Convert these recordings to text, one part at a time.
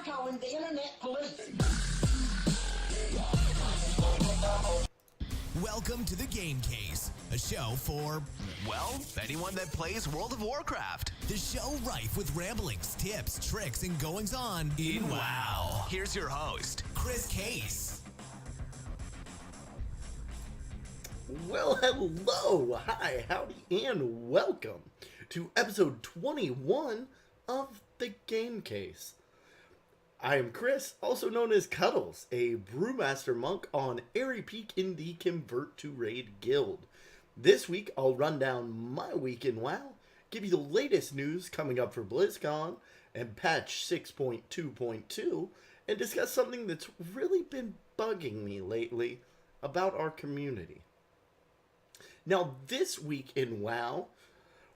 calling the internet police. Welcome to the Game Case, a show for, well, anyone that plays World of Warcraft. The show rife with ramblings, tips, tricks, and goings-on in WoW. Here's your host, Chris Case. Well, hello, hi, howdy, and welcome to episode 21 of the Game Case. I am Chris, also known as Cuddlès, a brewmaster monk on Airy Peak in the Convert to Raid Guild. This week, I'll run down my week in WoW, give you the latest news coming up for BlizzCon and patch 6.2.2, and discuss something that's really been bugging me lately about our community. Now, this week in WoW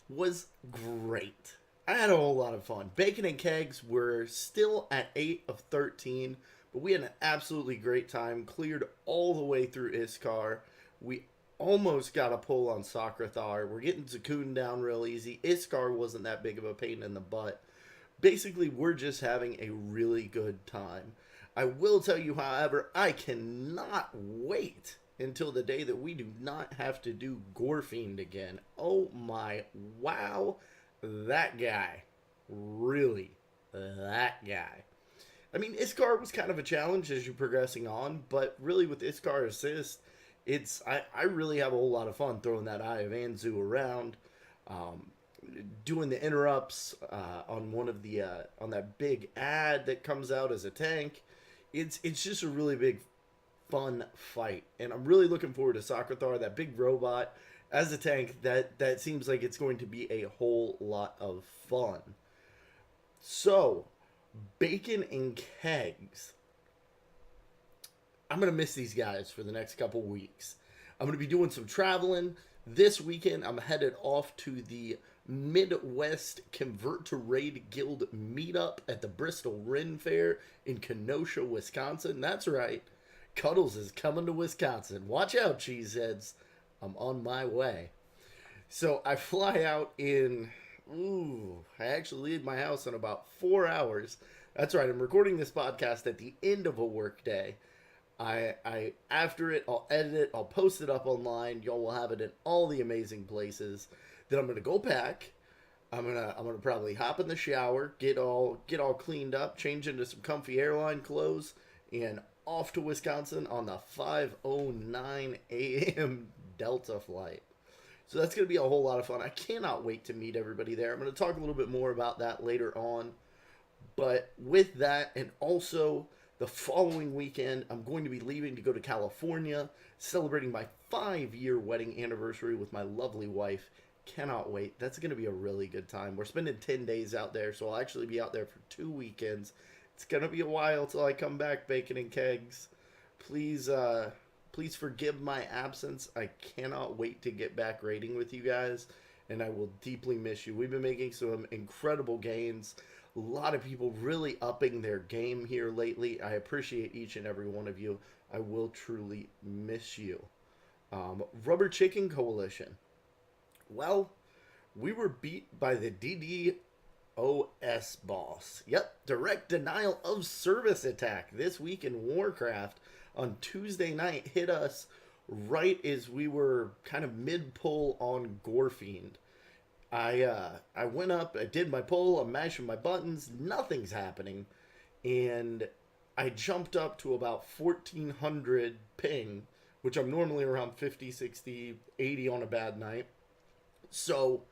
was great. I had a whole lot of fun. Bacon and Kegs were still at 8 of 13, but we had an absolutely great time. Cleared all the way through Iskar. We almost got a pull on Sakrathar. We're getting Zakuun down real easy. Iskar wasn't that big of a pain in the butt. Basically, we're just having a really good time. I will tell you, however, I cannot wait until the day that we do not have to do Gorefiend again. Oh my, wow. That guy. Really. That guy. I mean, Iskar was kind of a challenge as you're progressing on, but really with Iskar Assist, I really have a whole lot of fun throwing that Eye of Anzu around, doing the interrupts on one of the on that big ad that comes out as a tank. It's just a really big fun fight, and I'm really looking forward to Sakrathar, that big robot as a tank. That seems like it's going to be a whole lot of fun. So, Bacon and Kegs, I'm going to miss these guys for the next couple weeks. I'm going to be doing some traveling. This weekend, I'm headed off to the Midwest Convert to Raid Guild meetup at the Bristol Ren Fair in Kenosha, Wisconsin. That's right. Cuddlès is coming to Wisconsin. Watch out, cheeseheads. I'm on my way. So I fly out in, I actually leave my house in about 4 hours. That's right, I'm recording this podcast at the end of a work day. After it, I'll edit it, I'll post it up online. Y'all will have it in all the amazing places. Then I'm gonna go back. I'm gonna probably hop in the shower, get all cleaned up, change into some comfy airline clothes, and off to Wisconsin on the 5:09 a.m. Delta flight. So that's going to be a whole lot of fun. I cannot wait to meet everybody there. I'm going to talk a little bit more about that later on. But with that, and also the following weekend, I'm going to be leaving to go to California, celebrating my 5-year wedding anniversary with my lovely wife. Cannot wait. That's going to be a really good time. We're spending 10 days out there, so I'll actually be out there for 2 weekends. It's going to be a while till I come back, Bacon and Kegs. Please forgive my absence. I cannot wait to get back raiding with you guys, and I will deeply miss you. We've been making some incredible gains. A lot of people really upping their game here lately. I appreciate each and every one of you. I will truly miss you. Rubber Chicken Coalition. Well, we were beat by the DDoS boss. Yep, direct denial of service attack this week in Warcraft on Tuesday night hit us right as we were kind of mid-pull on Gorefiend. I went up, I did my pull, I'm mashing my buttons, nothing's happening, and I jumped up to about 1400 ping, which I'm normally around 50, 60, 80 on a bad night. So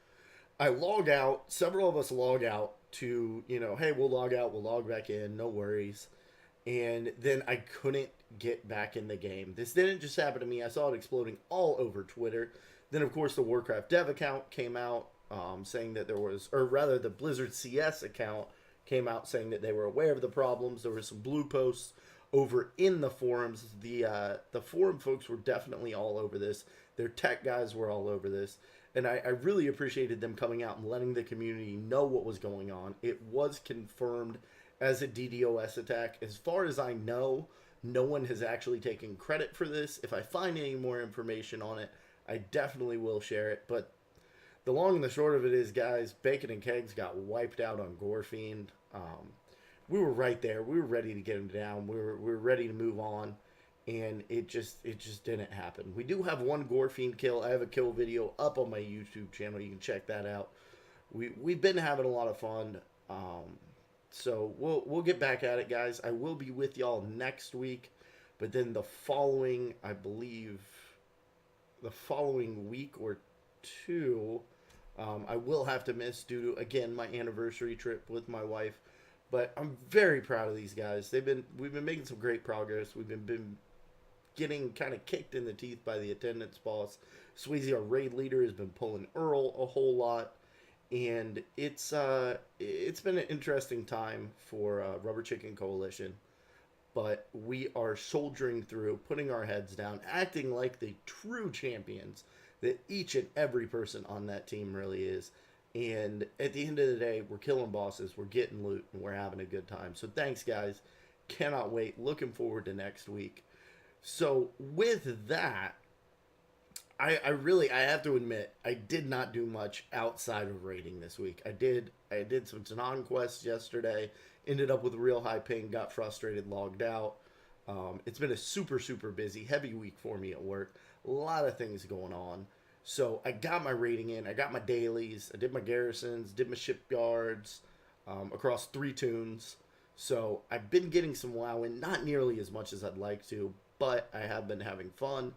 I log out, several of us log out to, hey, we'll log out, we'll log back in, no worries. And then I couldn't get back in the game. This didn't just happen to me. I saw it exploding all over Twitter. Then, of course, the Warcraft dev account came out saying that there was, or rather the Blizzard CS account came out saying that they were aware of the problems. There were some blue posts over in the forums. The forum folks were definitely all over this. Their tech guys were all over this. And I really appreciated them coming out and letting the community know what was going on. It was confirmed as a DDoS attack. As far as I know, no one has actually taken credit for this. If I find any more information on it, I definitely will share it. But the long and the short of it is, guys, Bacon and Kegs got wiped out on Gorefiend. we were right there. We were ready to get him down. We were ready to move on, and it just didn't happen. We do have one Gore Fiend kill. I have a kill video up on my YouTube channel. You can check that out. We've been having a lot of fun. So we'll get back at it, guys. I will be with y'all next week, but then the following, I believe, the following week or two, I will have to miss due to, again, my anniversary trip with my wife. But I'm very proud of these guys. We've been making some great progress. We've been getting kind of kicked in the teeth by the attendance boss. Sweezy, our raid leader, has been pulling Earl a whole lot. And it's been an interesting time for Rubber Chicken Coalition. But we are soldiering through, putting our heads down, acting like the true champions that each and every person on that team really is. And at the end of the day, we're killing bosses, we're getting loot, and we're having a good time. So thanks, guys. Cannot wait. Looking forward to next week. So with that, I have to admit, I did not do much outside of raiding this week. I did some Tanan quests yesterday, ended up with a real high ping, got frustrated, logged out. It's been a super, super busy, heavy week for me at work. A lot of things going on. So I got my raiding in, I got my dailies, I did my garrisons, did my shipyards, across 3 tunes. So I've been getting some WoW in, not nearly as much as I'd like to, but I have been having fun.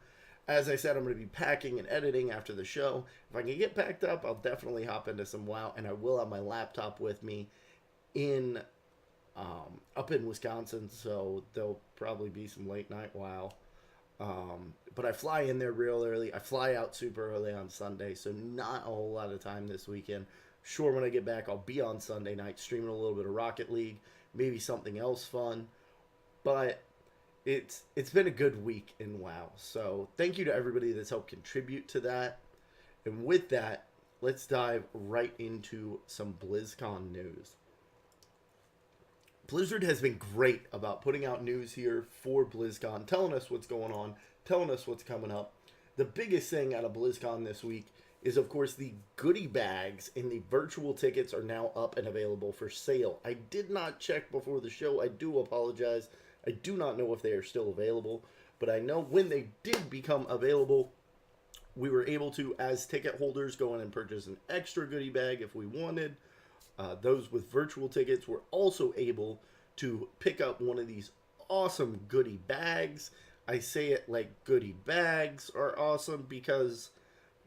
As I said, I'm going to be packing and editing after the show. If I can get packed up, I'll definitely hop into some WoW, and I will have my laptop with me in up in Wisconsin, so there'll probably be some late night WoW. But I fly in there real early. I fly out super early on Sunday, so not a whole lot of time this weekend. Sure, when I get back, I'll be on Sunday night streaming a little bit of Rocket League, maybe something else fun. But it's been a good week in WoW. So thank you to everybody that's helped contribute to that. And with that, let's dive right into some BlizzCon news. Blizzard has been great about putting out news here for BlizzCon, telling us what's going on, telling us what's coming up. The biggest thing out of BlizzCon this week is, of course, the goodie bags and the virtual tickets are now up and available for sale. I did not check before the show. I do apologize. I do not know if they are still available, but I know when they did become available, we were able to, as ticket holders, go in and purchase an extra goodie bag if we wanted. Those with virtual tickets were also able to pick up one of these awesome goodie bags. I say it like goodie bags are awesome because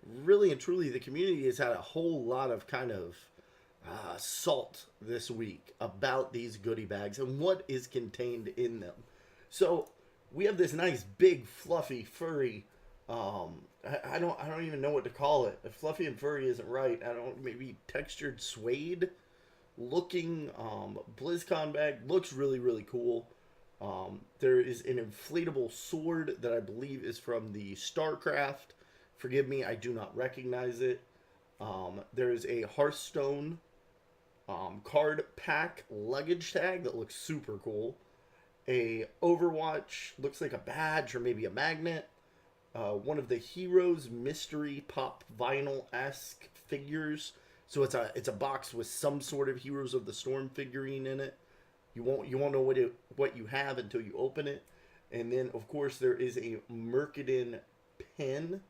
really and truly the community has had a whole lot of kind of salt this week about these goodie bags and what is contained in them. So we have this nice big fluffy furry I don't even know what to call it. If fluffy and furry isn't right, maybe textured suede looking BlizzCon bag. Looks really, really cool. There is an inflatable sword that I believe is from the StarCraft. Forgive me, I do not recognize it. There is a Hearthstone card pack luggage tag that looks super cool. A Overwatch, looks like a badge or maybe a magnet. One of the Heroes Mystery Pop Vinyl-esque figures. So it's a box with some sort of Heroes of the Storm figurine in it. You won't know what you have until you open it. And then of course there is a Mercadin pin.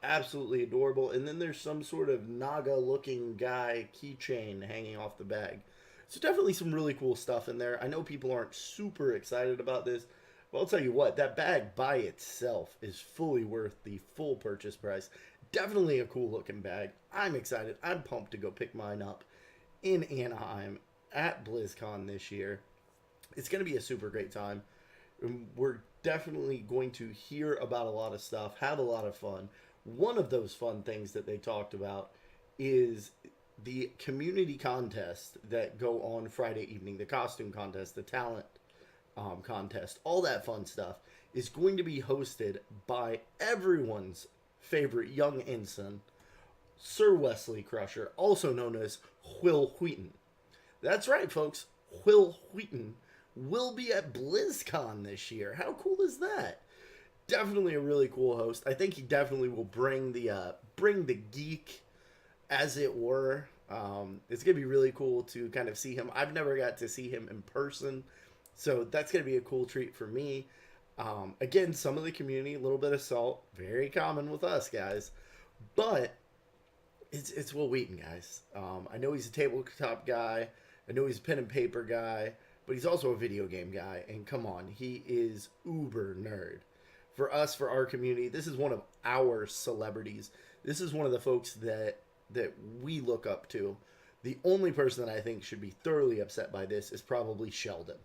Absolutely adorable. And then there's some sort of Naga looking guy keychain hanging off the bag. So definitely some really cool stuff in there. I know people aren't super excited about this, but I'll tell you what, that bag by itself is fully worth the full purchase price. Definitely a cool looking bag. I'm excited. I'm pumped to go pick mine up in Anaheim at BlizzCon this year. It's going to be a super great time. We're definitely going to hear about a lot of stuff, have a lot of fun. One of those fun things that they talked about is the community contest that go on Friday evening, the costume contest, the talent contest, all that fun stuff is going to be hosted by everyone's favorite young ensign, Sir Wesley Crusher, also known as Will Wheaton. That's right, folks. Will Wheaton will be at BlizzCon this year. How cool is that? Definitely a really cool host. I think he definitely will bring the geek, as it were, It's going to be really cool to kind of see him. I've never got to see him in person, so that's going to be a cool treat for me. Again, some of the community, a little bit of salt, very common with us guys, but it's Will Wheaton, guys. I know he's a tabletop guy. I know he's a pen and paper guy, but he's also a video game guy. And come on, he is uber nerd. For us, for our community, this is one of our celebrities. This is one of the folks that we look up to. The only person that I think should be thoroughly upset by this is probably Sheldon.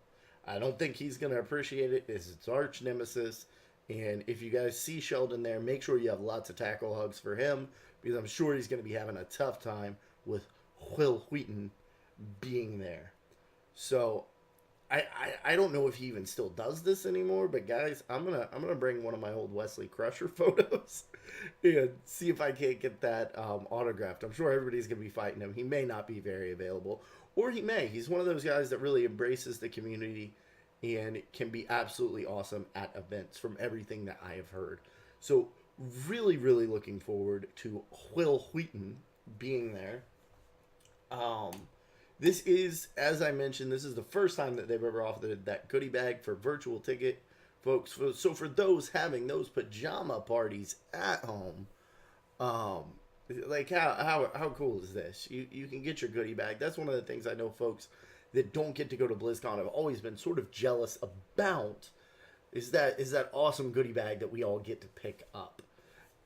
I don't think he's going to appreciate it. It's its arch nemesis. And if you guys see Sheldon there, make sure you have lots of tackle hugs for him, because I'm sure he's going to be having a tough time with Will Wheaton being there. So I don't know if he even still does this anymore, but guys, I'm gonna bring one of my old Wesley Crusher photos and see if I can't get that autographed. I'm sure everybody's gonna be fighting him. He may not be very available, or he may. He's one of those guys that really embraces the community and can be absolutely awesome at events, from everything that I have heard. So really, really looking forward to Will Wheaton being there. This is, as I mentioned, this is the first time that they've ever offered that goodie bag for virtual ticket, folks. So for those having those pajama parties at home, like how cool is this? You can get your goodie bag. That's one of the things I know folks that don't get to go to BlizzCon have always been sort of jealous about, is that awesome goodie bag that we all get to pick up.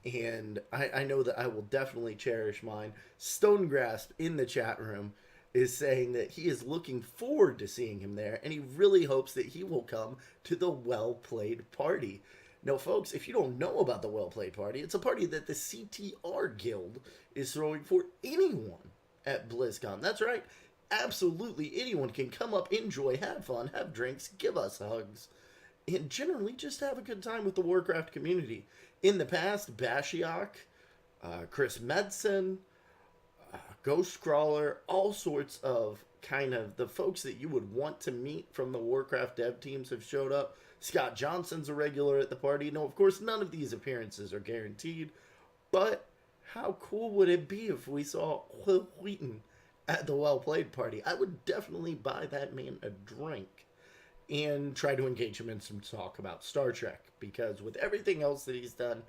And I know that I will definitely cherish mine. Stonegrasp in the chat room is saying that he is looking forward to seeing him there, and he really hopes that he will come to the Well Played Party. Now, folks, if you don't know about the Well Played Party, it's a party that the CTR Guild is throwing for anyone at BlizzCon. That's right. Absolutely anyone can come up, enjoy, have fun, have drinks, give us hugs, and generally just have a good time with the Warcraft community. In the past, Bashiok, Chris Medson, Ghostcrawler, all sorts of kind of the folks that you would want to meet from the Warcraft dev teams have showed up. Scott Johnson's a regular at the party. No, of course, none of these appearances are guaranteed, but how cool would it be if we saw Will Wheaton at the Well Played Party? I would definitely buy that man a drink and try to engage him in some talk about Star Trek, because with everything else that he's done,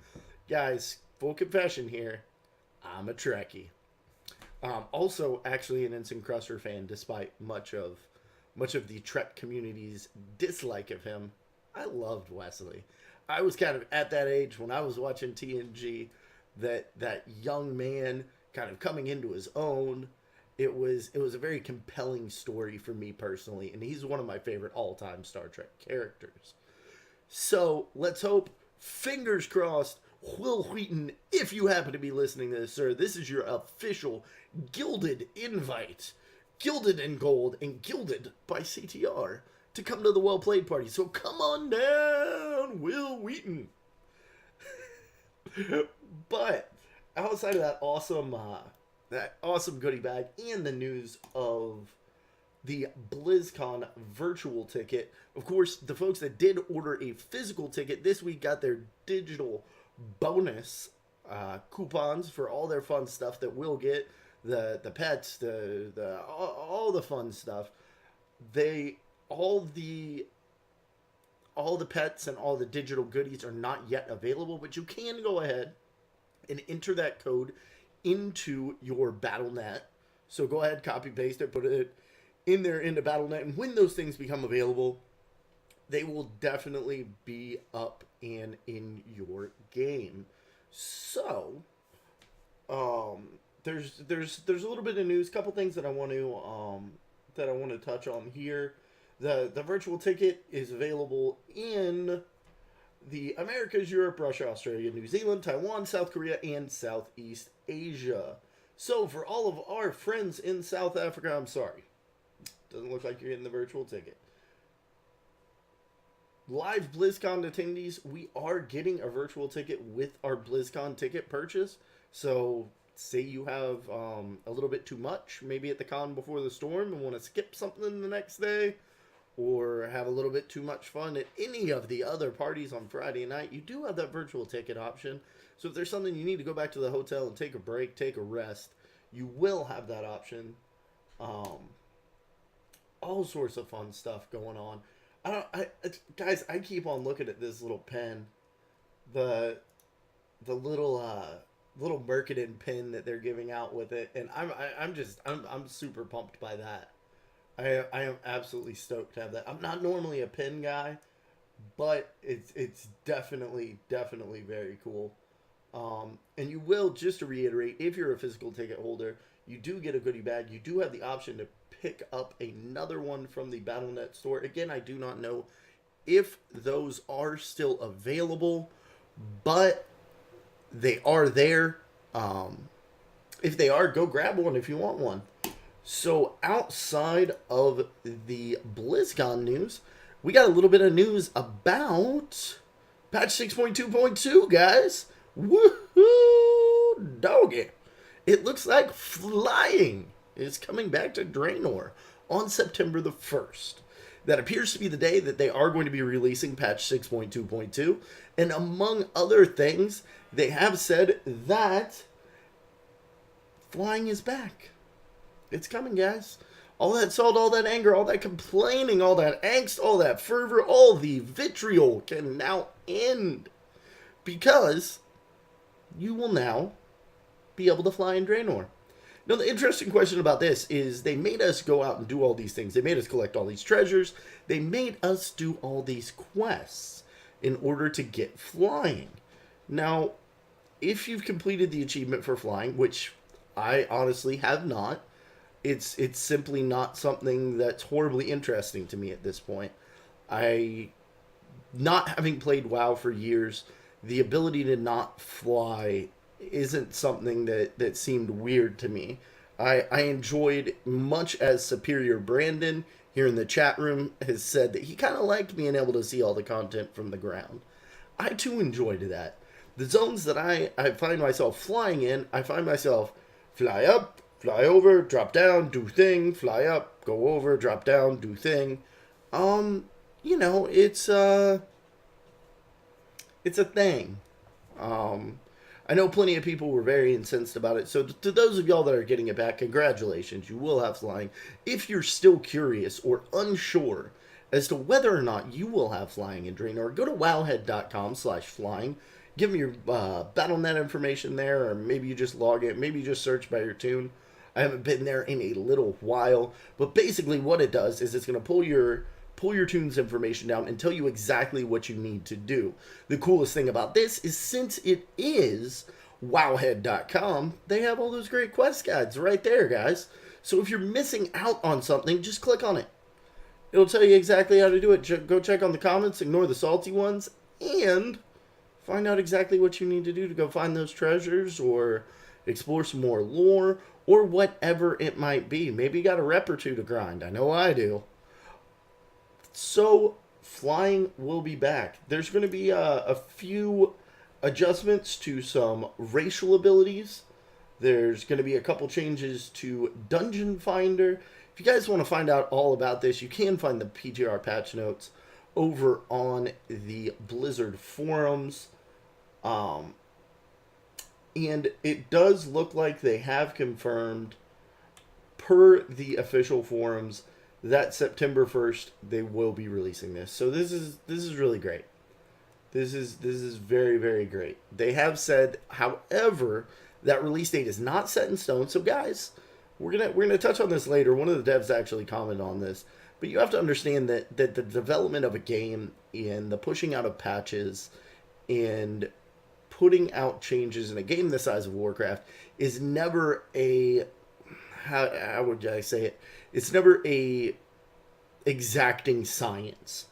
guys, full confession here, I'm a Trekkie. Also, actually, an Ensign Crusher fan, despite much of the Trek community's dislike of him. I loved Wesley. I was kind of at that age when I was watching TNG, that young man kind of coming into his own. It was a very compelling story for me personally, and he's one of my favorite all-time Star Trek characters. So let's hope, fingers crossed, Will Wheaton, if you happen to be listening to this, sir, this is your official gilded invite, gilded in gold and gilded by CTR, to come to the Well Played Party. So come on down, Will Wheaton. But outside of that awesome goodie bag and the news of the BlizzCon virtual ticket, of course, the folks that did order a physical ticket this week got their digital bonus coupons for all their fun stuff that we'll get, the pets, all the fun stuff. All the pets and all the digital goodies are not yet available, but you can go ahead and enter that code into your Battle.net. So go ahead, copy paste it, put it in there into Battle.net, and when those things become available, they will definitely be up and in your game. So, there's a little bit of news, couple things that I want to touch on here. The virtual ticket is available in the Americas, Europe, Russia, Australia, New Zealand, Taiwan, South Korea, and Southeast Asia. So for all of our friends in South Africa, I'm sorry, doesn't look like you're getting the virtual ticket. Live BlizzCon attendees, we are getting a virtual ticket with our BlizzCon ticket purchase. So say you have a little bit too much, maybe at the con before the storm, and want to skip something the next day, or have a little bit too much fun at any of the other parties on Friday night, you do have that virtual ticket option. So if there's something you need to go back to the hotel and take a break, take a rest, you will have that option. All sorts of fun stuff going on. Guys, I keep on looking at this little pen, the little Mercaden pin that they're giving out with it, and I'm super pumped by that. I am absolutely stoked to have that. I'm not normally a pin guy, but it's definitely very cool. And you will, just to reiterate, if you're a physical ticket holder, you do get a goodie bag. You do have the option to pick up another one from the Battle.net store. Again, I do not know if those are still available, but they are there. If they are, go grab one if you want one. So outside of the BlizzCon news, we got a little bit of news about patch 6.2.2, guys. Woohoo, doggy. It looks like flying is coming back to Draenor on September the 1st. That appears to be the day that they are going to be releasing patch 6.2.2. And among other things, they have said that flying is back. It's coming, guys. All that salt, all that anger, all that complaining, all that angst, all that fervor, all the vitriol can now end. Because you will now be able to fly in Draenor. Now, the interesting question about this is they made us go out and do all these things. They made us collect all these treasures. They made us do all these quests in order to get flying. Now, if you've completed the achievement for flying, which I honestly have not, it's simply not something that's horribly interesting to me at this point. Not having played WoW for years, the ability to not fly isn't something that seemed weird to me. I enjoyed, much as Superior Brandon here in the chat room has said that he kind of liked being able to see all the content from the ground. I too enjoyed that. The zones that I find myself flying in, I find myself fly up, fly over, drop down, do thing, fly up, go over, drop down, do thing. It's a thing. I know plenty of people were very incensed about it. So to those of y'all that are getting it back, congratulations. You will have flying. If you're still curious or unsure as to whether or not you will have flying in Draenor, go to wowhead.com/flying. Give me your Battle.net information there, or maybe you just log it. Maybe you just search by your tune. I haven't been there in a little while. But basically what it does is it's going to pull your tune's information down and tell you exactly what you need to do. The coolest thing about this is, since it is wowhead.com, they have all those great quest guides right there, guys. So if you're missing out on something, just click on it. It'll tell you exactly how to do it. Go check on the comments, ignore the salty ones, and find out exactly what you need to do to go find those treasures or explore some more lore or whatever it might be. Maybe you got a rep or two to grind. I know I do. So, flying will be back. There's going to be a few adjustments to some racial abilities. There's going to be a couple changes to Dungeon Finder. If you guys want to find out all about this, you can find the PTR patch notes over on the Blizzard forums. And it does look like they have confirmed, per the official forums, that September 1st they will be releasing this. So this is really great. This is very, very great. They have said, however, that release date is not set in stone. So guys, we're gonna touch on this later. One of the devs actually commented on this, but you have to understand that the development of a game and the pushing out of patches and putting out changes in a game the size of Warcraft is never a, how would I say it? It's never a exacting science.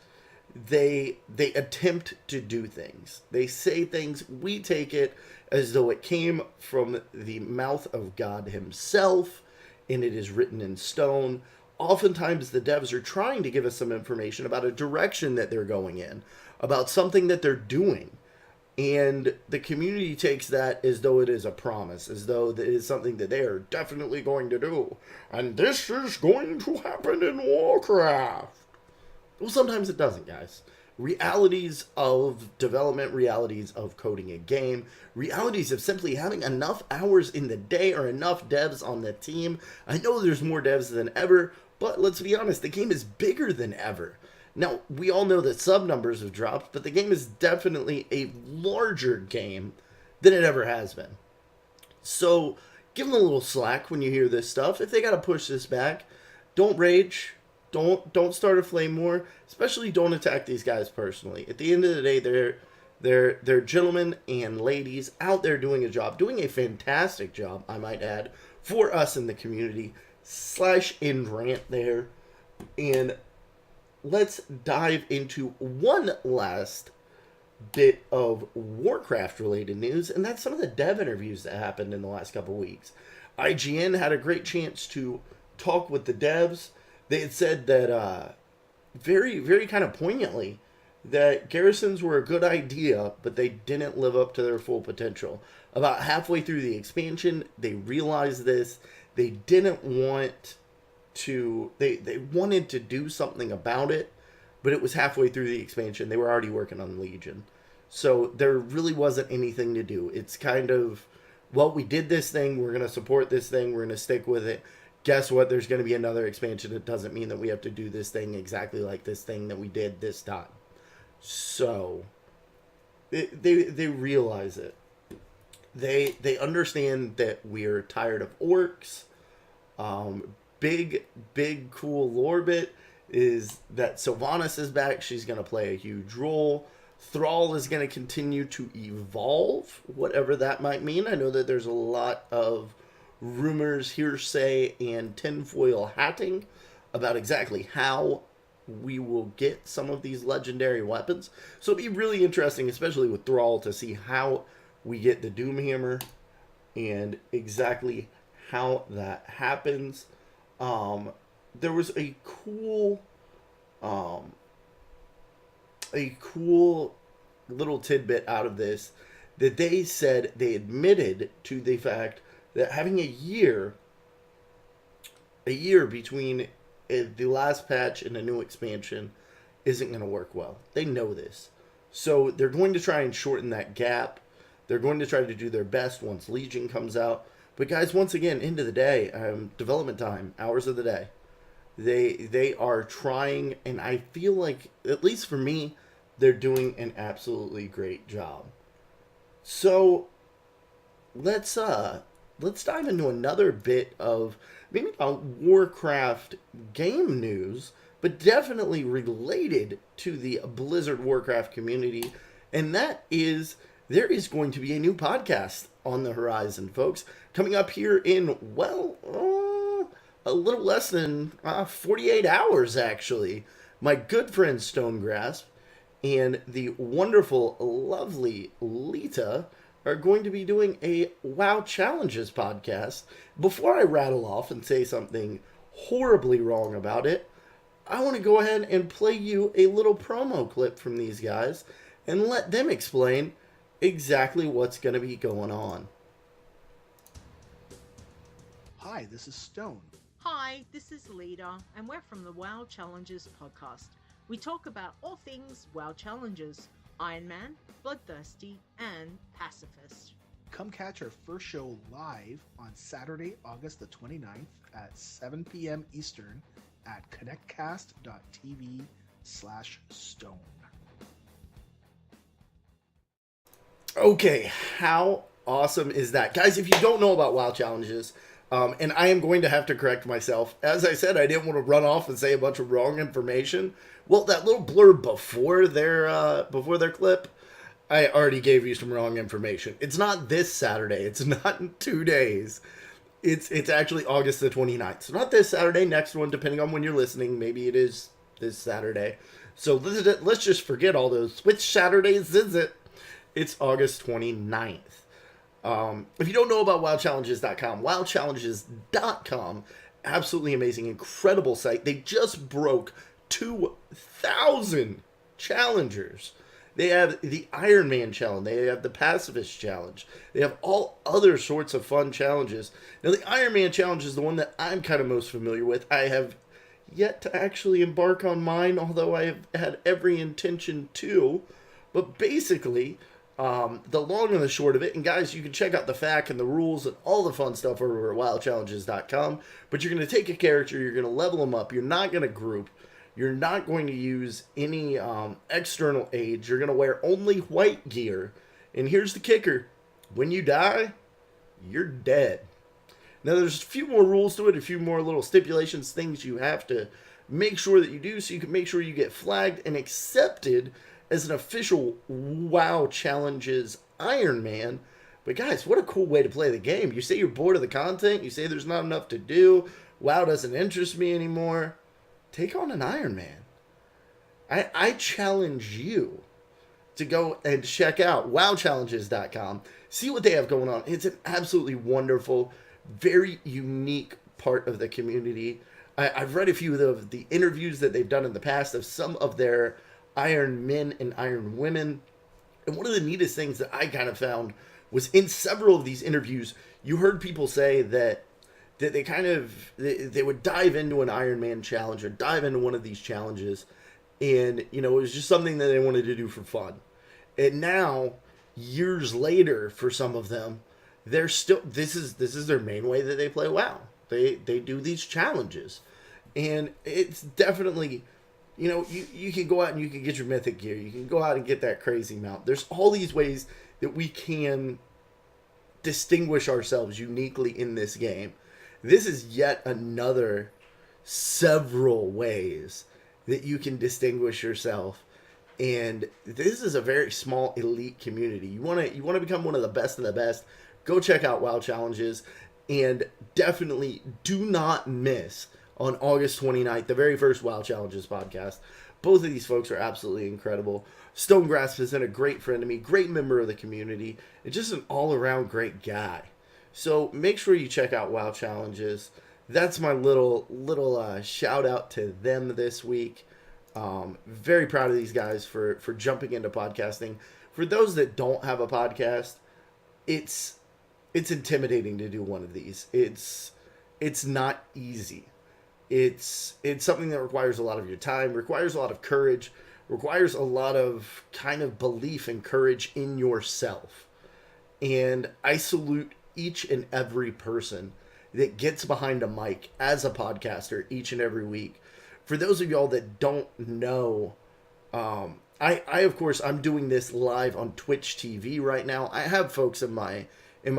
They attempt to do things. They say things. We take it as though it came from the mouth of God himself, and it is written in stone. Oftentimes the devs are trying to give us some information about a direction that they're going in, about something that they're doing. And the community takes that as though it is a promise, as though it is something that they are definitely going to do. And this is going to happen in Warcraft. Well, sometimes it doesn't, guys. realities of development, realities of coding a game, realities of simply having enough hours in the day or enough devs on the team. I know there's more devs than ever, but let's be honest, the game is bigger than ever. Now, we all know that sub numbers have dropped, but the game is definitely a larger game than it ever has been. So, give them a little slack when you hear this stuff. If they got to push this back, don't rage. Don't start a flame war. Especially don't attack these guys personally. At the end of the day, they're gentlemen and ladies out there doing a job, doing a fantastic job, I might add, for us in the community. /in rant there, and let's dive into one last bit of Warcraft related news, and that's some of the dev interviews that happened in the last couple weeks. IGN had a great chance to talk with the devs. They had said that very, very kind of poignantly that garrisons were a good idea, but they didn't live up to their full potential. About halfway through the expansion, they realized this. They didn't want to, they wanted to do something about it, but it was halfway through the expansion. They were already working on Legion. So there really wasn't anything to do. It's kind of, well, we did this thing. We're going to support this thing. We're going to stick with it. Guess what? There's going to be another expansion. It doesn't mean that we have to do this thing exactly like this thing that we did this time. So they realize it. They understand that we're tired of orcs. Big cool lore bit is that Sylvanas is back. She's going to play a huge role. Thrall is going to continue to evolve, whatever that might mean. I know that there's a lot of rumors, hearsay, and tinfoil hatting about exactly how we will get some of these legendary weapons. So it'll be really interesting, especially with Thrall, to see how we get the Doomhammer and exactly how that happens. There was a cool little tidbit out of this that they said they admitted to the fact that having a year between the last patch and a new expansion isn't going to work well. They know this. So they're going to try and shorten that gap. They're going to try to do their best once Legion comes out. But guys, once again, end of the day, development time, hours of the day. They are trying, and I feel like, at least for me, they're doing an absolutely great job. So let's dive into another bit of maybe not Warcraft game news, but definitely related to the Blizzard Warcraft community, and that is there is going to be a new podcast on the horizon, folks, coming up here in, well, a little less than 48 hours, actually. My good friend Stonegrasp and the wonderful, lovely Lita are going to be doing a WoW Challenges podcast. Before I rattle off and say something horribly wrong about it, I want to go ahead and play you a little promo clip from these guys and let them explain exactly what's going to be going on. Hi, this is Stone. Hi, this is Lita, and we're from the WoW Challenges podcast. We talk about all things WoW Challenges, Iron Man, Bloodthirsty, and Pacifist. Come catch our first show live on Saturday, August the 29th at 7 p.m. Eastern at connectcast.tv/stone. Okay, how awesome is that? Guys, if you don't know about WoW Challenges, and I am going to have to correct myself. As I said, I didn't want to run off and say a bunch of wrong information. Well, that little blurb before their clip, I already gave you some wrong information. It's not this Saturday. It's not in 2 days. It's actually August the 29th. So not this Saturday, next one, depending on when you're listening. Maybe it is this Saturday. So let's just forget all those. Which Saturdays is it? It's August 29th. If you don't know about WoWChallenges.com, WoWChallenges.com, absolutely amazing, incredible site. They just broke 2,000 challengers. They have the Iron Man challenge. They have the Pacifist challenge. They have all other sorts of fun challenges. Now, the Iron Man challenge is the one that I'm kind of most familiar with. I have yet to actually embark on mine, although I have had every intention to. But basically, the long and the short of it, and guys, you can check out the FAQ and the rules and all the fun stuff over at wildchallenges.com. But you're going to take a character, you're going to level them up, you're not going to group, you're not going to use any external aids, you're going to wear only white gear. And here's the kicker: when you die, you're dead. Now, there's a few more rules to it, a few more little stipulations, things you have to make sure that you do so you can make sure you get flagged and accepted as an official WoW Challenges Iron Man. But guys, what a cool way to play the game. You say you're bored of the content, you say there's not enough to do, WoW doesn't interest me anymore. Take on an Iron Man. I challenge you to go and check out wowchallenges.com. See what they have going on. It's an absolutely wonderful, very unique part of the community. I've read a few of the interviews that they've done in the past of some of their Iron Men and Iron Women. And one of the neatest things that I kind of found was in several of these interviews, you heard people say that they would dive into an Iron Man challenge or dive into one of these challenges, and it was just something that they wanted to do for fun. And now, years later, for some of them, they're still this is their main way that they play WoW. They do these challenges, and it's definitely, you can go out and you can get your mythic gear. You can go out and get that crazy mount. There's all these ways that we can distinguish ourselves uniquely in this game. This is yet another several ways that you can distinguish yourself. And this is a very small elite community. You want to become one of the best of the best. Go check out WoW Challenges, and definitely do not miss on August 29th, the very first WoW Challenges podcast. Both of these folks are absolutely incredible. Stonegrass has been a great friend to me, great member of the community, and just an all-around great guy. So make sure you check out WoW Challenges. That's my little shout out to them this week. Very proud of these guys for jumping into podcasting. For those that don't have a podcast, it's intimidating to do one of these. It's not easy. It's something that requires a lot of your time, requires a lot of courage, requires a lot of kind of belief and courage in yourself. And I salute each and every person that gets behind a mic as a podcaster each and every week. For those of y'all that don't know, I of course, I'm doing this live on Twitch TV right now. I have folks in my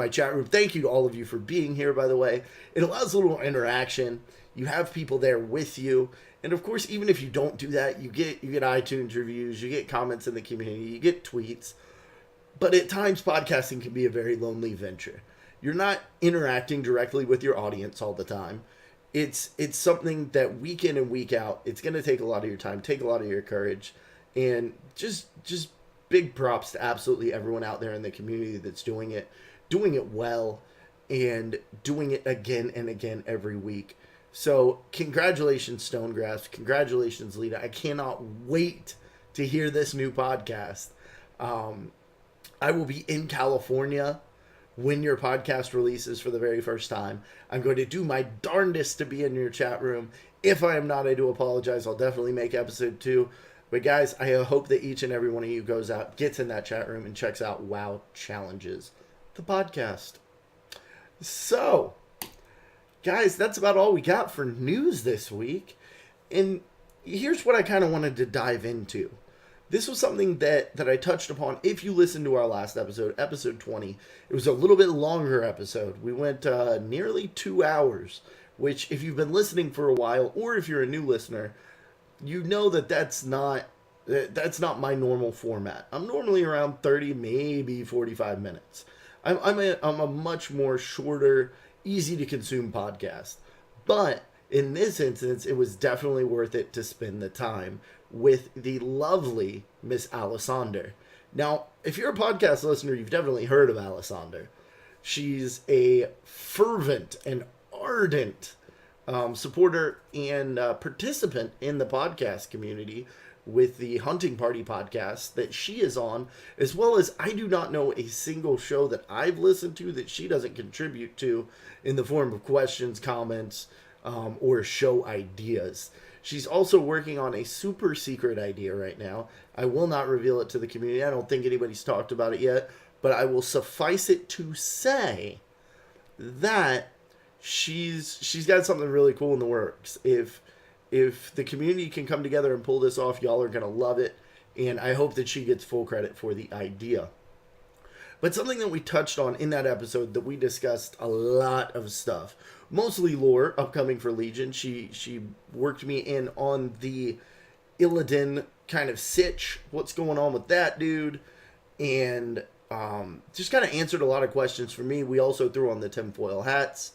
chat room. Thank you to all of you for being here, by the way. It allows a little interaction. You have people there with you. And of course, even if you don't do that, you get iTunes reviews, you get comments in the community, you get tweets. But at times, podcasting can be a very lonely venture. You're not interacting directly with your audience all the time. It's something that week in and week out, it's going to take a lot of your time, take a lot of your courage, and just big props to absolutely everyone out there in the community that's doing it well, and doing it again and again every week. So congratulations, Stonegrass. Congratulations, Lita. I cannot wait to hear this new podcast. I will be in California when your podcast releases for the very first time. I'm going to do my darndest to be in your chat room. If I am not, I do apologize. I'll definitely make episode 2. But guys, I hope that each and every one of you goes out, gets in that chat room, and checks out WoW Challenges, the podcast. So, guys, that's about all we got for news this week. And here's what I kind of wanted to dive into. This was something that I touched upon. If you listened to our last episode, episode 20, it was a little bit longer episode. We went nearly 2 hours, which if you've been listening for a while, or if you're a new listener, you know that's not my normal format. I'm normally around 30, maybe 45 minutes. I'm a much more shorter, easy to consume podcast. But in this instance, it was definitely worth it to spend the time with the lovely Miss Alessander. Now, if you're a podcast listener, you've definitely heard of Alessander. She's a fervent and ardent supporter and participant in the podcast community with the Hunting Party podcast that she is on, as well as I do not know a single show that I've listened to that she doesn't contribute to in the form of questions, comments, or show ideas. She's also working on a super secret idea right now. I will not reveal it to the community. I don't think anybody's talked about it yet, but I will suffice it to say that she's got something really cool in the works. If the community can come together and pull this off, y'all are gonna love it, and I hope that she gets full credit for the idea. But something that we touched on in that episode, that we discussed a lot of stuff, mostly lore upcoming for Legion. She worked me in on the Illidan kind of sitch, what's going on with that dude, and just kind of answered a lot of questions for me. We also threw on the tinfoil hats,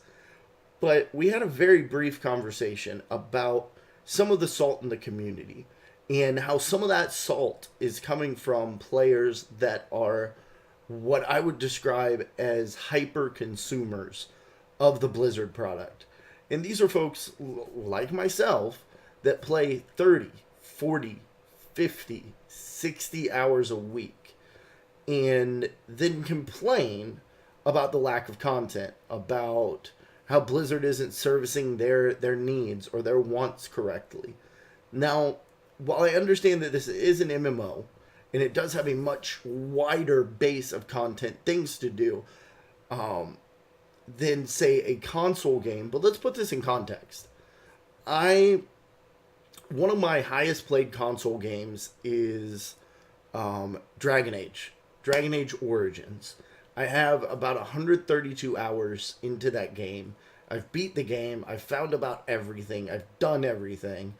but we had a very brief conversation about some of the salt in the community and how some of that salt is coming from players that are what I would describe as hyper consumers of the Blizzard product. And these are folks like myself that play 30, 40, 50, 60 hours a week and then complain about the lack of content, about how Blizzard isn't servicing their needs or their wants correctly. Now, while I understand that this is an MMO, and it does have a much wider base of content, things to do, than, say, a console game. But let's put this in context. One of my highest played console games is Dragon Age Origins. I have about 132 hours into that game. I've beat the game. I've found about everything. I've done everything.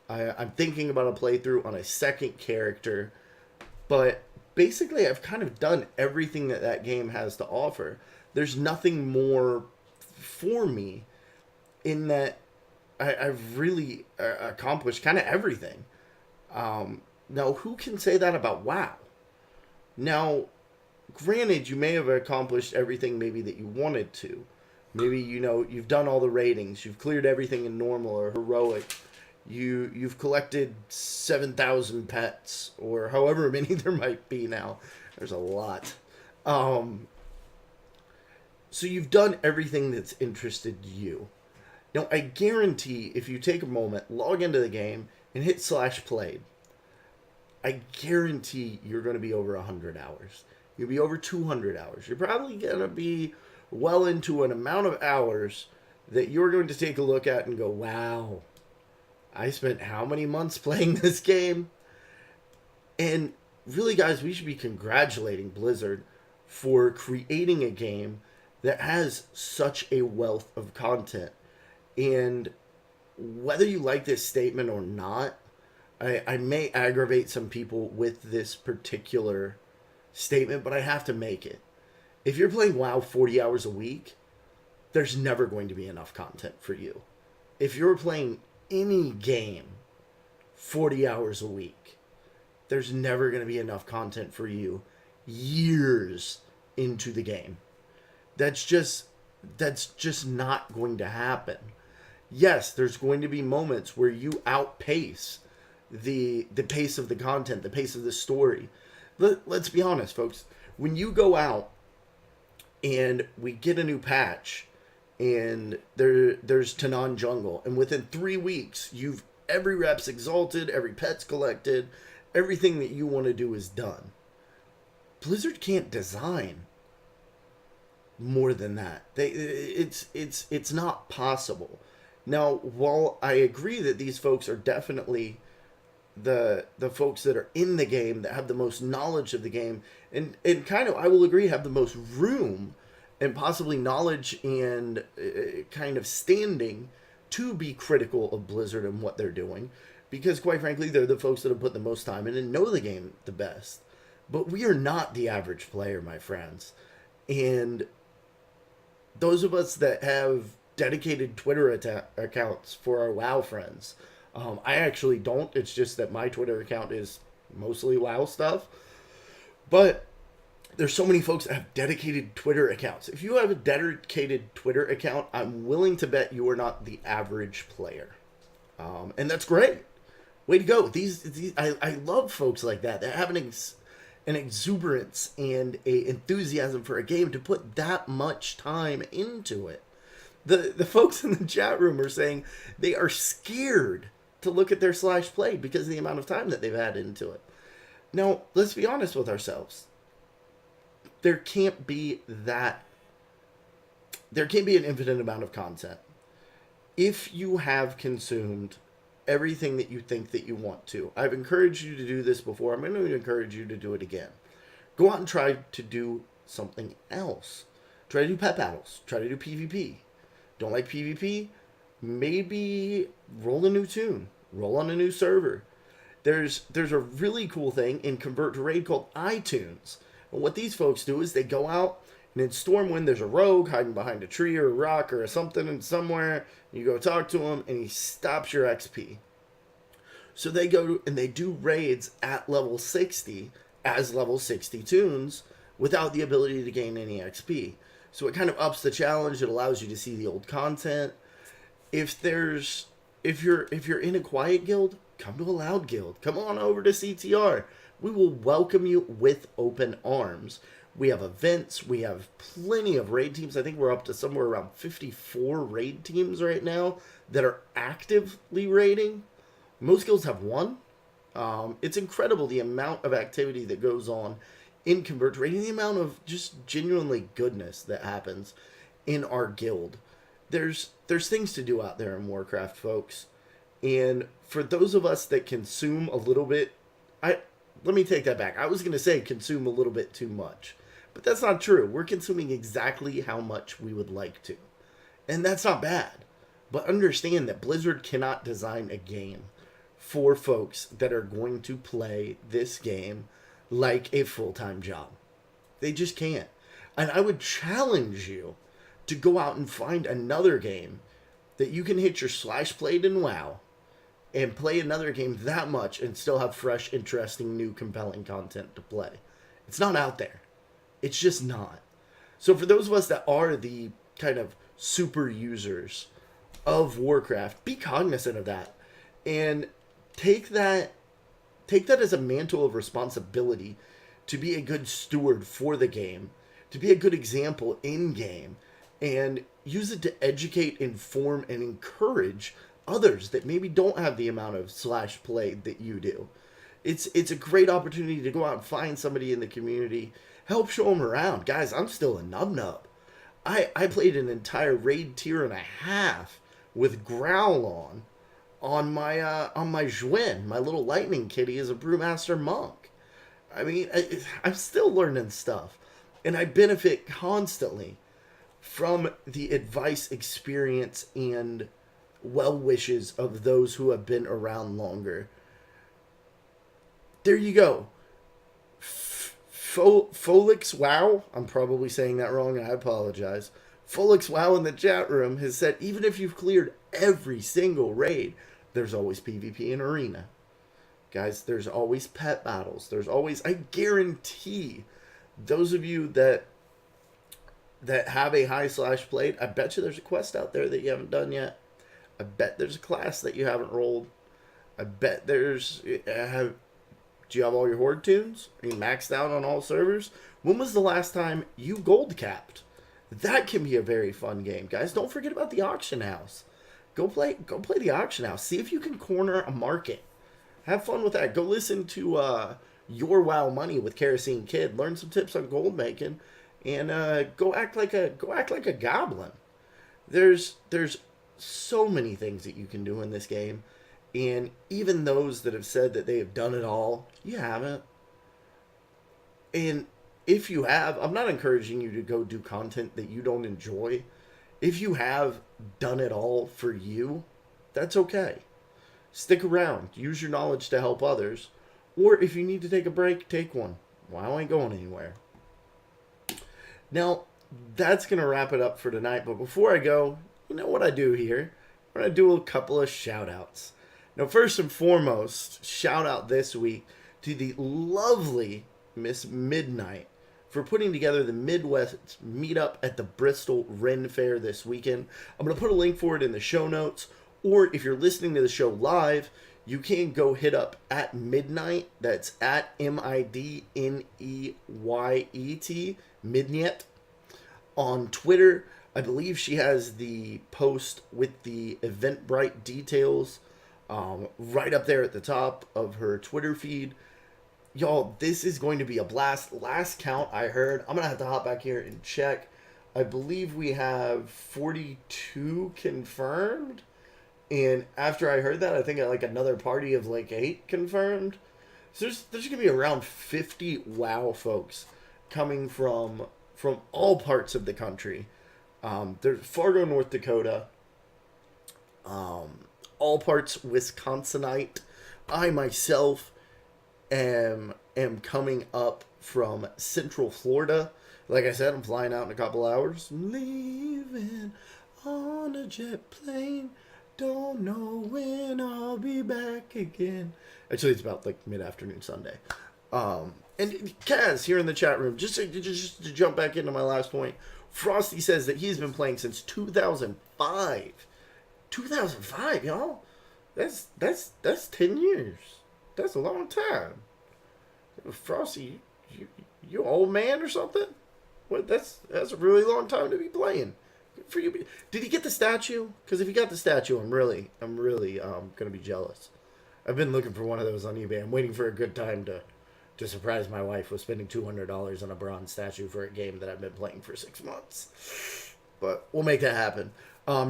I'm thinking about a playthrough on a second character. But basically, I've kind of done everything that game has to offer. There's nothing more for me in that I've really accomplished kind of everything. Now, who can say that about WoW? Now, granted, you may have accomplished everything maybe that you wanted to. Maybe, you've done all the ratings. You've cleared everything in normal or heroic. You've collected 7,000 pets, or however many there might be now. There's a lot. So you've done everything that's interested you. Now, I guarantee if you take a moment, log into the game, and hit /played, I guarantee you're going to be over 100 hours. You'll be over 200 hours. You're probably going to be well into an amount of hours that you're going to take a look at and go, wow, I spent how many months playing this game? And really, guys, we should be congratulating Blizzard for creating a game that has such a wealth of content. And whether you like this statement or not, I may aggravate some people with this particular statement, but I have to make it. If you're playing WoW 40 hours a week, there's never going to be enough content for you. If you're playing any game 40 hours a week, there's never going to be enough content for you years into the game. That's just not going to happen. Yes, there's going to be moments where you outpace the pace of the content, the pace of the story. Let's be honest, folks. When you go out and we get a new patch and there's Tanan Jungle, and within 3 weeks, every rep's exalted, every pet's collected, everything that you want to do is done. Blizzard can't design more than that. It's not possible. Now, while I agree that these folks are definitely the folks that are in the game, that have the most knowledge of the game, and kind of, I will agree, have the most room and possibly knowledge and kind of standing to be critical of Blizzard and what they're doing, because quite frankly, they're the folks that have put the most time in and know the game the best. But we are not the average player, my friends. And those of us that have dedicated Twitter accounts for our WoW friends, I actually don't. It's just that my Twitter account is mostly WoW stuff. But there's so many folks that have dedicated Twitter accounts. If you have a dedicated Twitter account, I'm willing to bet you are not the average player. And that's great. Way to go. I love folks like that have an exuberance and a enthusiasm for a game to put that much time into it. The folks in the chat room are saying they are scared to look at their slash played because of the amount of time that they've had into it. Now, let's be honest with ourselves. There can't be an infinite amount of content. If you have consumed everything that you think that you want to, I've encouraged you to do this before. I'm going to encourage you to do it again. Go out and try to do something else. Try to do pet battles. Try to do PvP. Don't like PvP? Maybe roll a new tune. Roll on a new server. There's a really cool thing in Convert to Raid called iTunes. And what these folks do is they go out, and in Stormwind, there's a rogue hiding behind a tree or a rock or something and somewhere. You go talk to him, and he stops your XP. So they go and they do raids at level 60 as level 60 tunes without the ability to gain any XP. So it kind of ups the challenge. It allows you to see the old content. If you're in a quiet guild, come to a loud guild. Come on over to CTR. We will welcome you with open arms. We have events. We have plenty of raid teams. I think we're up to somewhere around 54 raid teams right now that are actively raiding. Most guilds have one. It's incredible the amount of activity that goes on in Convert to Raid and the amount of just genuinely goodness that happens in our guild. There's things to do out there in Warcraft, folks. And for those of us that consume a little bit, let me take that back. I was going to say consume a little bit too much. But that's not true. We're consuming exactly how much we would like to. And that's not bad. But understand that Blizzard cannot design a game for folks that are going to play this game like a full-time job. They just can't. And I would challenge you to go out and find another game that you can hit your slash played in WoW and play another game that much and still have fresh, interesting, new, compelling content to play. It's not out there. It's just not. So for those of us that are the kind of super users of Warcraft, be cognizant of that. And take that as a mantle of responsibility to be a good steward for the game, to be a good example in game, and use it to educate, inform, and encourage others that maybe don't have the amount of slash play that you do. It's a great opportunity to go out and find somebody in the community, help show them around. Guys, I'm still a nub. I played an entire raid tier and a half with Growl on my Zhuin, my little lightning kitty, as a brewmaster monk. I mean, I'm still learning stuff, and I benefit constantly from the advice, experience, and well wishes of those who have been around longer. There you go. Folix Wow, I'm probably saying that wrong, and I apologize. Folix Wow in the chat room has said, even if you've cleared every single raid, there's always PvP in Arena. Guys, there's always pet battles. There's always, I guarantee, those of you that have a high slash played, I bet you there's a quest out there that you haven't done yet. I bet there's a class that you haven't rolled. I bet there's... do you have all your horde tunes? Are you maxed out on all servers? When was the last time you gold capped? That can be a very fun game, guys. Don't forget about the auction house. Go play the auction house. See if you can corner a market. Have fun with that. Go listen to Your WoW Money with Kerosene Kid. Learn some tips on gold making, and go act like a goblin. There's so many things that you can do in this game. And even those that have said that they have done it all, you haven't. And if you have, I'm not encouraging you to go do content that you don't enjoy. If you have done it all for you, that's okay. Stick around. Use your knowledge to help others. Or if you need to take a break, take one. WoW ain't going anywhere. Now, that's going to wrap it up for tonight. But before I go, you know what I do here? I'm going to do a couple of shout-outs. Now, first and foremost, shout out this week to the lovely Miss Midnight for putting together the Midwest meetup at the Bristol Ren Fair this weekend. I'm going to put a link for it in the show notes, or if you're listening to the show live, you can go hit up at Midnight. That's at MIDNEYET, Midnight, on Twitter. I believe she has the post with the Eventbrite details right up there at the top of her Twitter feed. Y'all, this is going to be a blast. Last count I heard, I'm going to have to hop back here and check. I believe we have 42 confirmed. And after I heard that, I think like another party of like 8 confirmed. So there's going to be around 50 WoW folks coming from all parts of the country. There's Fargo, North Dakota, all parts Wisconsinite. I myself am coming up from Central Florida. Like I said, I'm flying out in a couple hours. Leaving on a jet plane. Don't know when I'll be back again. Actually, it's about like mid-afternoon Sunday. And Kaz here in the chat room, just to jump back into my last point, Frosty says that he's been playing since 2005. 2005, y'all. That's 10 years. That's a long time. Frosty, you old man or something? What? That's a really long time to be playing. Good for you. Did he get the statue? Because if he got the statue, I'm really gonna be jealous. I've been looking for one of those on eBay. I'm waiting for a good time to surprise my wife with spending $200 on a bronze statue for a game that I've been playing for 6 months. But we'll make that happen.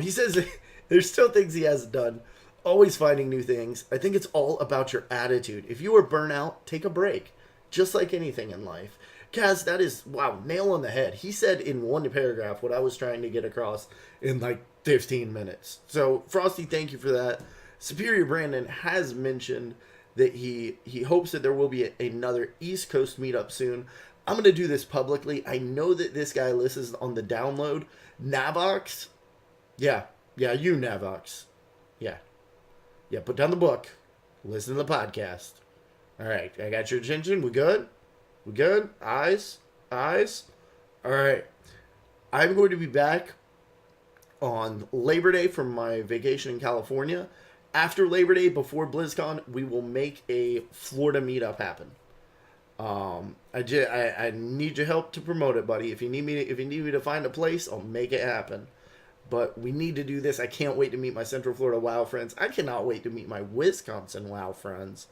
He says there's still things he hasn't done. Always finding new things. I think it's all about your attitude. If you are burnt out, take a break. Just like anything in life. Kaz, that is, wow, nail on the head. He said in one paragraph what I was trying to get across in like 15 minutes. So, Frosty, thank you for that. Superior Brandon has mentioned that he hopes that there will be another East Coast meetup soon. I'm going to do this publicly. I know that this guy listens on the download. Navox? Yeah, you Navox. Yeah, put down the book. Listen to the podcast. All right, I got your attention. We good? We good? Eyes? All right. I'm going to be back on Labor Day from my vacation in California. After Labor Day, before BlizzCon, we will make a Florida meetup happen. I need your help to promote it, buddy. If you need me to find a place, I'll make it happen. But we need to do this. I can't wait to meet my Central Florida WoW friends. I cannot wait to meet my Wisconsin WoW friends.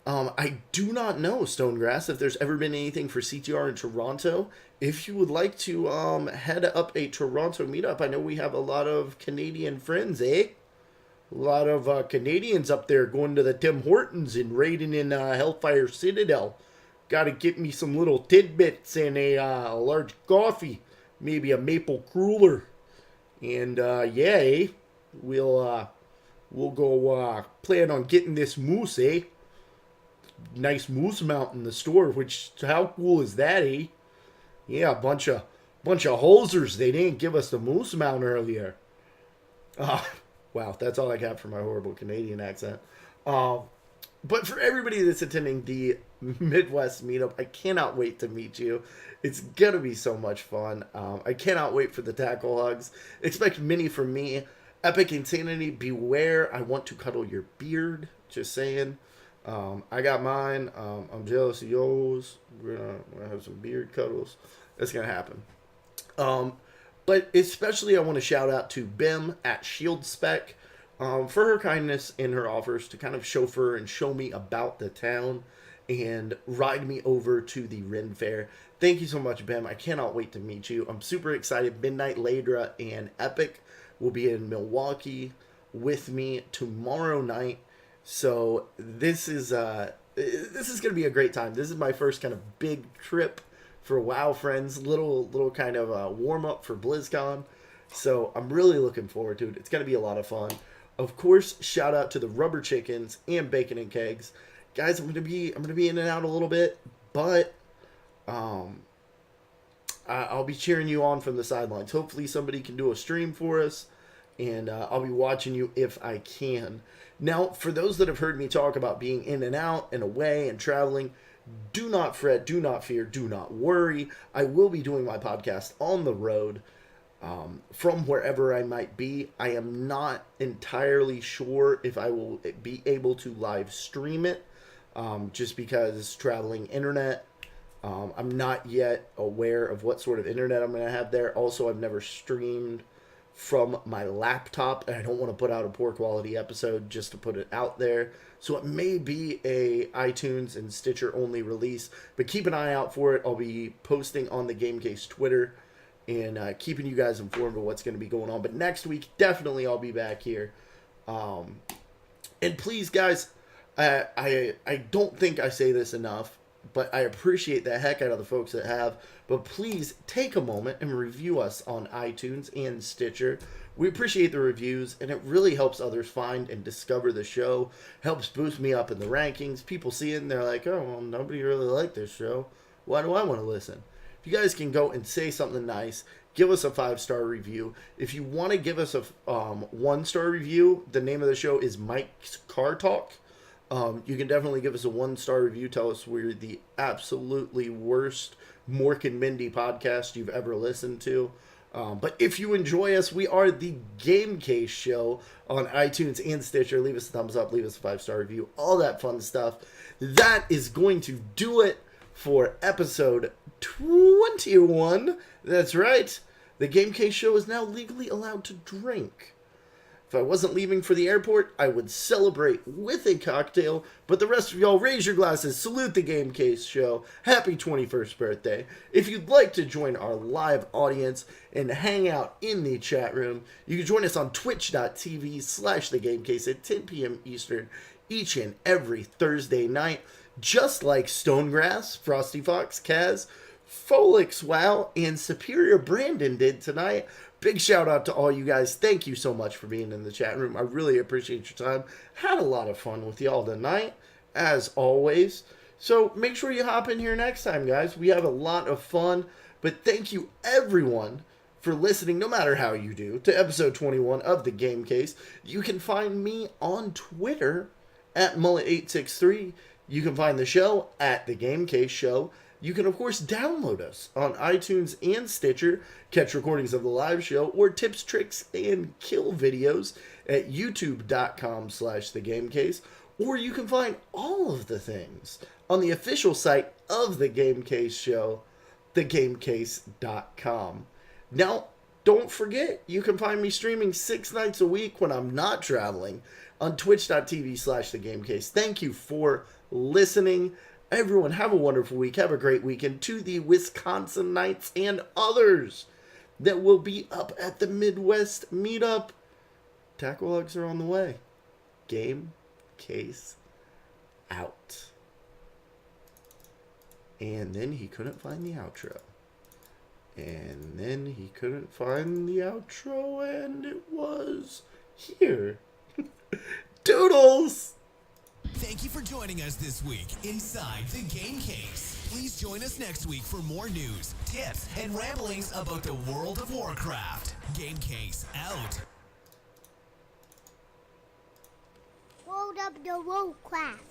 I do not know, Stonegrass, if there's ever been anything for CTR in Toronto. If you would like to head up a Toronto meetup, I know we have a lot of Canadian friends, eh? A lot of Canadians up there going to the Tim Hortons and raiding in Hellfire Citadel. Gotta get me some little tidbits and a large coffee. Maybe a maple cruller. And we'll go plan on getting this moose, eh? Nice moose mount in the store, which, how cool is that, eh? Yeah, a bunch of hosers. They didn't give us the moose mount earlier. Wow, that's all I got for my horrible Canadian accent. But for everybody that's attending the Midwest meetup, I cannot wait to meet you. It's gonna be so much fun. I cannot wait for the tackle hugs. Expect many from me. Epic Insanity, beware. I want to cuddle your beard. Just saying. I got mine. I'm jealous of yours. We're gonna have some beard cuddles. That's gonna happen. But especially I want to shout out to Bim at Shield Spec for her kindness in her offers to kind of chauffeur and show me about the town and ride me over to the Ren Fair. Thank you so much, Bim. I cannot wait to meet you. I'm super excited. Midnight Ladra and Epic will be in Milwaukee with me tomorrow night. So this is going to be a great time. This is my first kind of big trip for WoW friends, little kind of warm up for BlizzCon. So I'm really looking forward to it. It's going to be a lot of fun. Of course, shout out to the Rubber Chickens and Bacon and Kegs. Guys, I'm going to be in and out a little bit, but I'll be cheering you on from the sidelines. Hopefully somebody can do a stream for us, and I'll be watching you if I can. Now, for those that have heard me talk about being in and out and away and traveling, do not fret, do not fear, do not worry. I will be doing my podcast on the road from wherever I might be. I am not entirely sure if I will be able to live stream it, just because traveling internet, I'm not yet aware of what sort of internet I'm going to have there. Also, I've never streamed from my laptop, and I don't want to put out a poor quality episode just to put it out there. So it may be a iTunes and Stitcher only release, but keep an eye out for it. I'll be posting on the Game Case Twitter and keeping you guys informed of what's going to be going on. But next week, definitely I'll be back here. And please, guys, I don't think I say this enough, but I appreciate the heck out of the folks that have. But please take a moment and review us on iTunes and Stitcher. We appreciate the reviews, and it really helps others find and discover the show. Helps boost me up in the rankings. People see it and they're like, oh, well, nobody really liked this show. Why do I want to listen? If you guys can go and say something nice, give us a 5-star review. If you want to give us a 1-star review, the name of the show is Mike's Car Talk. You can definitely give us a 1-star review. Tell us we're the absolutely worst Mork and Mindy podcast you've ever listened to. But if you enjoy us, we are the Game Case Show on iTunes and Stitcher. Leave us a thumbs up, leave us a 5-star review, all that fun stuff. That is going to do it for episode 21. That's right. The Game Case Show is now legally allowed to drink. If I wasn't leaving for the airport, I would celebrate with a cocktail, but the rest of y'all raise your glasses, salute the Game Case Show, happy 21st birthday. If you'd like to join our live audience and hang out in the chat room, you can join us on twitch.tv/thegamecase at 10 p.m. Eastern each and every Thursday night, just like Stonegrass, Frosty Fox, Kaz, Folix Wow, and Superior Brandon did tonight. Big shout out to all you guys. Thank you so much for being in the chat room. I really appreciate your time. Had a lot of fun with y'all tonight, as always. So make sure you hop in here next time, guys. We have a lot of fun. But thank you, everyone, for listening, no matter how you do, to episode 21 of The Game Case. You can find me on Twitter at Mullet863. You can find the show at The Game Case Show. You can, of course, download us on iTunes and Stitcher, catch recordings of the live show, or tips, tricks, and kill videos at youtube.com/thegamecase. Or you can find all of the things on the official site of The Game Case Show, thegamecase.com. Now, don't forget, you can find me streaming 6 nights a week when I'm not traveling on twitch.tv/thegamecase. Thank you for listening. Everyone, have a wonderful week. Have a great weekend. To the Wisconsin Knights and others that will be up at the Midwest meetup. Tackle hugs are on the way. Game Case out. And then he couldn't find the outro. And then he couldn't find the outro, and it was here. Doodles! Thank you for joining us this week inside the Game Case. Please join us next week for more news, tips, and ramblings about the World of Warcraft. Game Case out. World of the Warcraft.